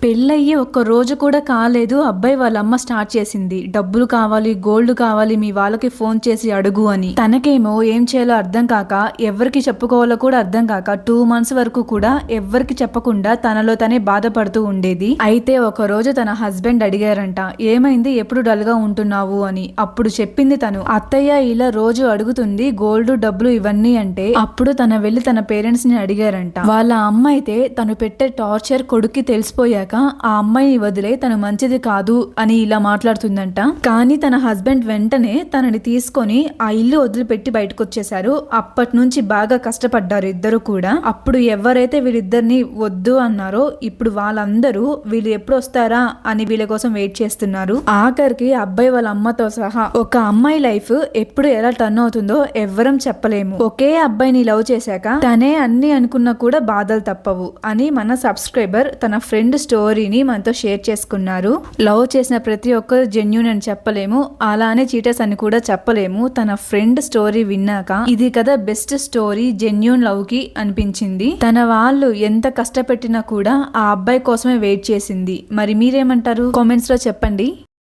పెళ్ళయ్యి ఒక్క రోజు కూడా కాలేదు అబ్బాయి వాళ్ళ అమ్మ స్టార్ట్ చేసింది, డబ్బులు కావాలి, గోల్డ్ కావాలి, మీ వాళ్ళకి ఫోన్ చేసి అడుగు అని. తనకేమో ఏం చేయాలో అర్థం కాక, ఎవరికి చెప్పుకోవాలో కూడా అర్థం కాక 2 months వరకు కూడా ఎవరికి చెప్పకుండా తనలో తనే బాధపడుతూ ఉండేది. అయితే ఒక రోజు తన హస్బెండ్ అడిగారంట, ఏమైంది, ఎప్పుడు డల్ గా ఉంటున్నావు అని. అప్పుడు చెప్పింది తను, అత్తయ్య ఇలా రోజు అడుగుతుంది గోల్డ్ డబ్బులు ఇవన్నీ అంటే. అప్పుడు తన వెళ్లి తన పేరెంట్స్ ని అడిగారంట. వాళ్ళ అమ్మ అయితే తను పెట్టే టార్చర్ కొడుక్కి తెలిసిపోయాక ఆ అమ్మాయిని వదిలే తను మంచిది కాదు అని ఇలా మాట్లాడుతుందంట. కానీ తన హస్బెండ్ వెంటనే తనని తీసుకొని ఆ ఇల్లు వదిలిపెట్టి బయటకు వచ్చేసారు. అప్పటి నుంచి బాగా కష్టపడ్డారు ఇద్దరు కూడా. అప్పుడు ఎవరైతే వీళ్ళిద్దరిని వద్దు అన్నారో ఇప్పుడు వాళ్ళందరూ వీళ్ళు ఎప్పుడు వస్తారా అని వీళ్ళ కోసం వెయిట్ చేస్తున్నారు. ఆఖరికి అబ్బాయి వాళ్ళ అమ్మతో సహా ఒక అమ్మాయి లైఫ్ ఎప్పుడు ఎలా టర్న్ అవుతుందో ఎవ్వరం చెప్పలేము. ఒకే అబ్బాయిని లవ్ చేశాక తనే అన్ని అనుకున్నా కూడా బాధలు తప్పవు అని మన సబ్స్క్రైబర్ తన ఫ్రెండ్ స్టోరీని మనతో షేర్ చేసుకున్నారు. లవ్ చేసిన ప్రతి ఒక్కరు జెన్యూన్ అని చెప్పలేము, అలానే చీటర్స్ అని కూడా చెప్పలేము. తన ఫ్రెండ్ స్టోరీ విన్నాక ఇది కదా బెస్ట్ స్టోరీ జెన్యూన్ లవ్ కి అనిపించింది. తన వాళ్ళు ఎంత కష్టపెట్టినా కూడా ఆ అబ్బాయి కోసమే వెయిట్ చేసింది. మరి మీరేమంటారు? కామెంట్స్ లో చెప్పండి.